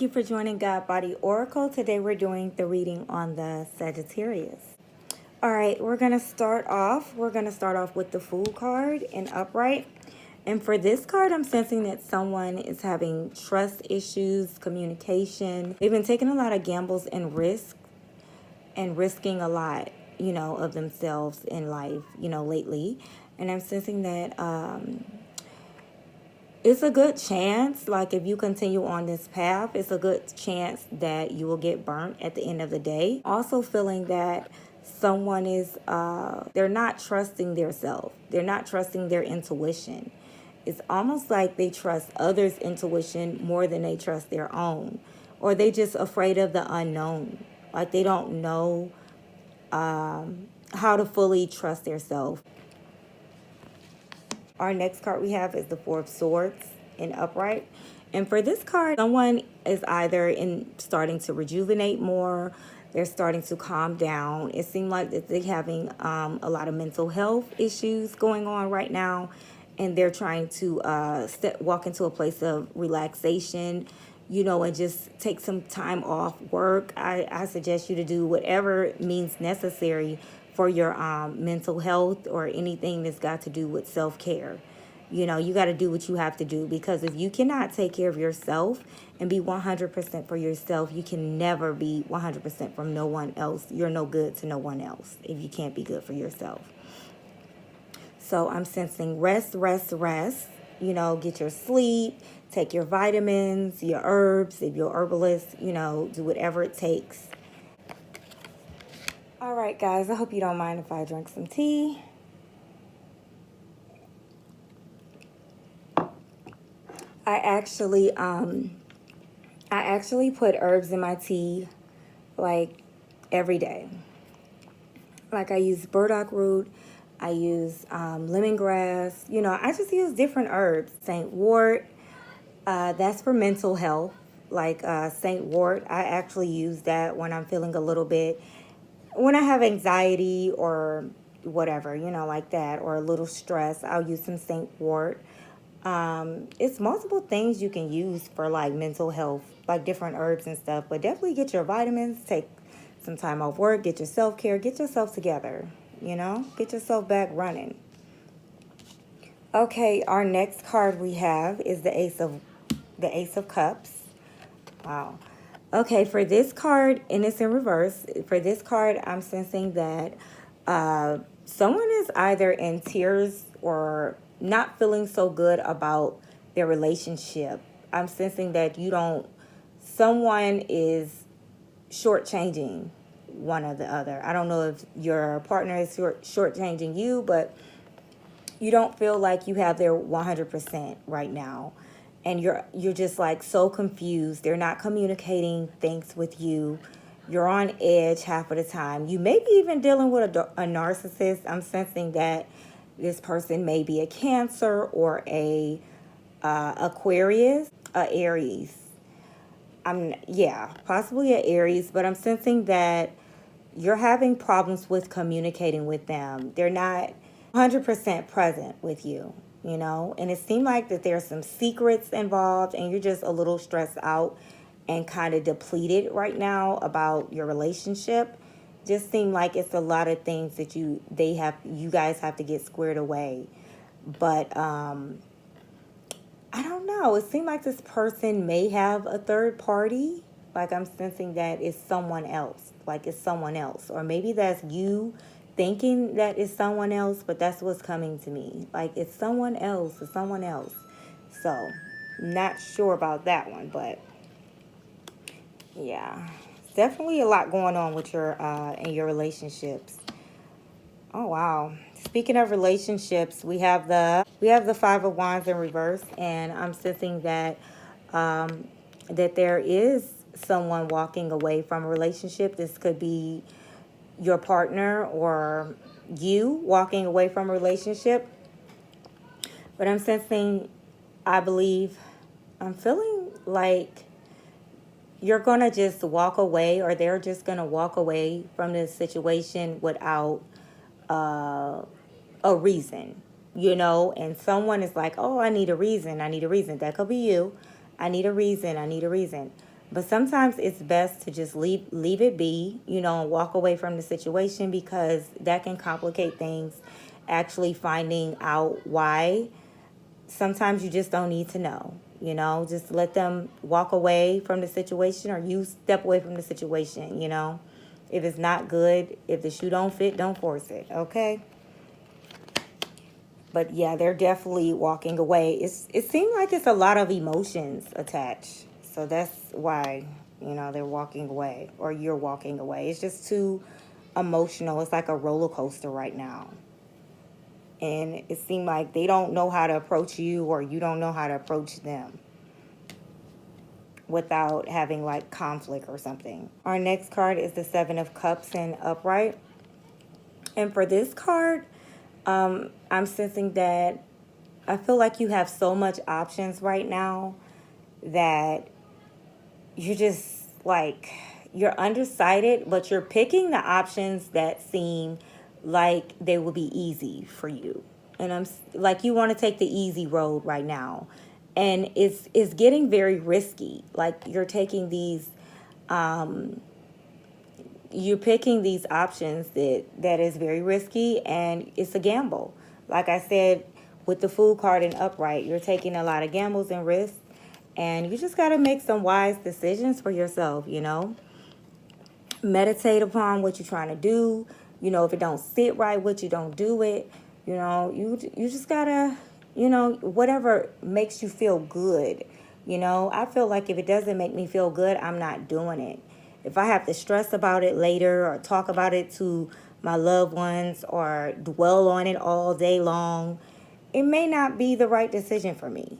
Thank you for joining God Body Oracle. Today we're doing the reading on the Sagittarius. All right, we're going to start off. We're going to start off with the Fool card in upright. And for this card, I'm sensing that someone is having trust issues, communication. They've been taking a lot of gambles and risking a lot, of themselves in life, lately. And I'm sensing that it's a good chance, like if you continue on this path, it's a good chance that you will get burnt at the end of the day. Also feeling that someone is, they're not trusting their self. They're not trusting their intuition. It's almost like they trust others' intuition more than they trust their own. Or they just afraid of the unknown. Like they don't know how to fully trust their self. Our next card we have is the Four of Swords in upright. And for this card, someone is either starting to rejuvenate more, they're starting to calm down. It seems like that they're having a lot of mental health issues going on right now, and they're trying to walk into a place of relaxation, and just take some time off work. I suggest you to do whatever means necessary for your mental health or anything that's got to do with self-care. You got to do what you have to do, because if you cannot take care of yourself and be 100% for yourself, you can never be 100% from no one else. You're no good to no one else if you can't be good for yourself. So I'm sensing rest, rest, rest. Get your sleep, take your vitamins, your herbs. If you're herbalist, do whatever it takes. All right, guys, I hope you don't mind if I drink some tea. I actually put herbs in my tea like every day. Like I use burdock root, I use lemongrass. I just use different herbs. Saint wort, that's for mental health. Like Saint wort, I actually use that when I'm feeling a little bit, when I have anxiety or whatever, like that, or a little stress. I'll use some Saint wort. It's multiple things you can use for like mental health, like different herbs and stuff. But definitely get your vitamins, take some time off work, get your self-care, get yourself together, get yourself back running. Okay, our next card we have is the Ace of Cups. Wow. Okay, for this card, and it's in reverse, for this card, I'm sensing that someone is either in tears or not feeling so good about their relationship. I'm sensing that someone is shortchanging one or the other. I don't know if your partner is shortchanging you, but you don't feel like you have their 100% right now. And you're just like so confused. They're not communicating things with you. You're on edge half of the time. You may be even dealing with a narcissist. I'm sensing that this person may be a Cancer or a Aquarius, a Aries. Possibly a Aries, but I'm sensing that you're having problems with communicating with them. They're not 100% present with you, and it seemed like that there's some secrets involved, and you're just a little stressed out and kind of depleted right now about your relationship. Just seem like it's a lot of things that you guys have to get squared away. But I don't know. It seemed like this person may have a third party. Like I'm sensing that it's someone else. Like it's someone else. Or maybe that's you thinking that it's someone else, but that's what's coming to me. Like it's someone else. It's someone else. So, not sure about that one, but yeah. Definitely a lot going on with your in your relationships. Oh wow. Speaking of relationships, we have the Five of Wands in reverse, and I'm sensing that that there is someone walking away from a relationship. This could be your partner or you walking away from a relationship. But I'm sensing, I'm feeling like you're going to just walk away, or they're just going to walk away from this situation without a reason, and someone is like, oh, I need a reason. That could be you. I need a reason. But sometimes it's best to just leave it be, and walk away from the situation, because that can complicate things. Actually finding out why, sometimes you just don't need to know. Just let them walk away from the situation, or you step away from the situation. If it's not good, if the shoe don't fit, don't force it. Okay. But yeah, they're definitely walking away. It seems like it's a lot of emotions attached. So that's why, they're walking away, or you're walking away. It's just too emotional. It's like a roller coaster right now. And it seems like they don't know how to approach you, or you don't know how to approach them without having like conflict or something. Our next card is the Seven of Cups in upright. And for this card, I'm sensing that I feel like you have so much options right now that you're just like, you're undecided, but you're picking the options that seem like they will be easy for you. And I'm like, you want to take the easy road right now. And it's getting very risky. Like you're taking these, you're picking these options that is very risky, and it's a gamble. Like I said, with the Fool card in upright, you're taking a lot of gambles and risks, and you just got to make some wise decisions for yourself. Meditate upon what you're trying to do. If it don't sit right with you, don't do it. You just gotta, whatever makes you feel good. I feel like if it doesn't make me feel good, I'm not doing it. If I have to stress about it later, or talk about it to my loved ones, or dwell on it all day long, it may not be the right decision for me.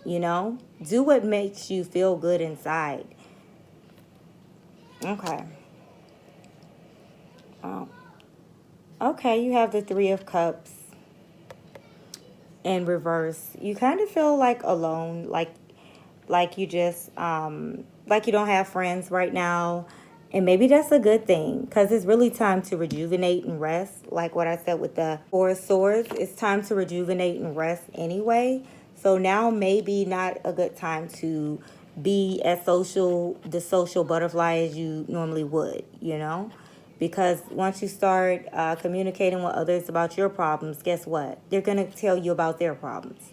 Do what makes you feel good inside. Okay. Oh. Okay, you have the Three of Cups in reverse. You kind of feel like alone, like you just like you don't have friends right now. And maybe that's a good thing, because it's really time to rejuvenate and rest. Like what I said with the Four of Swords, it's time to rejuvenate and rest anyway. So now maybe not a good time to be as the social butterfly as you normally would, Because once you start communicating with others about your problems, guess what? They're going to tell you about their problems.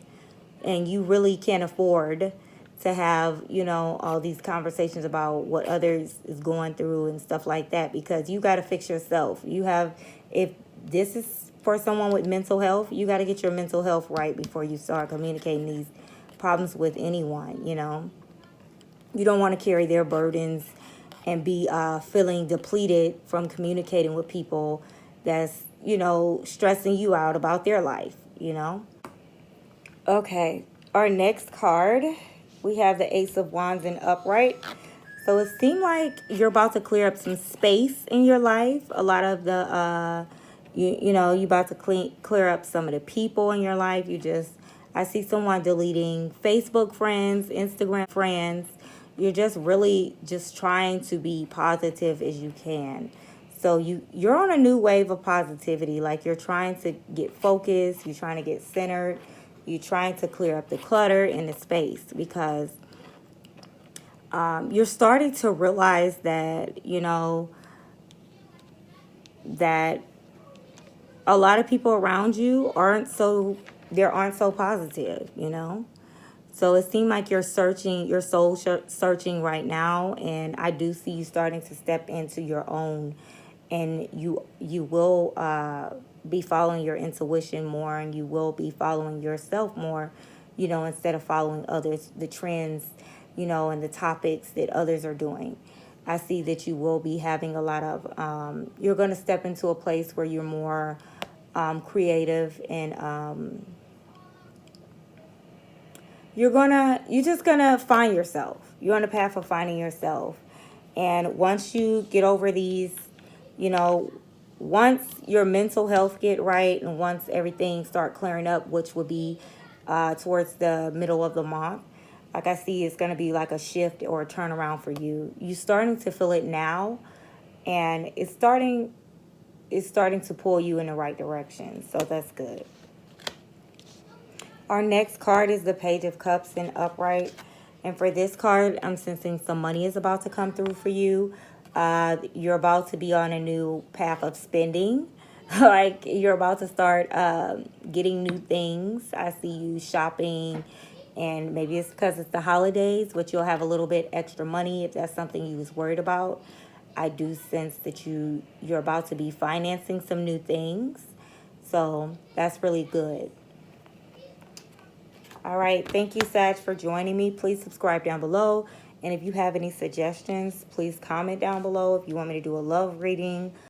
And you really can't afford to have, all these conversations about what others is going through and stuff like that, because you got to fix yourself. If this is for someone with mental health, you got to get your mental health right before you start communicating these problems with anyone. You don't want to carry their burdens and be feeling depleted from communicating with people that's, stressing you out about their life. Okay, our next card, we have the Ace of Wands in upright. So it seemed like you're about to clear up some space in your life. A lot of the, you about to clear up some of the people in your life. I see someone deleting Facebook friends, Instagram friends. You're just really just trying to be positive as you can. So you're on a new wave of positivity. Like you're trying to get focused. You're trying to get centered. You're trying to clear up the clutter in the space, because you're starting to realize that, that a lot of people around you aren't so positive. So it seems like you're searching, your soul searching right now, and I do see you starting to step into your own, and you will be following your intuition more, and you will be following yourself more, instead of following others, the trends, and the topics that others are doing. I see that you will be having a lot of, you're going to step into a place where you're more creative, and you're just gonna find yourself. You're on the path of finding yourself. And once you get over these, you know, once your mental health get right, and once everything start clearing up, which will be towards the middle of the month, like I see, it's going to be like a shift or a turnaround for you. You're starting to feel it now, and it's starting to pull you in the right direction. So that's good. Our next card is the Page of Cups in upright. And for this card, I'm sensing some money is about to come through for you. You're about to be on a new path of spending. Like you're about to start getting new things. I see you shopping, and maybe it's because it's the holidays, but you'll have a little bit extra money if that's something you was worried about. I do sense that you're about to be financing some new things. So that's really good. All right. Thank you, Sag, for joining me. Please subscribe down below. And if you have any suggestions, please comment down below. If you want me to do a love reading,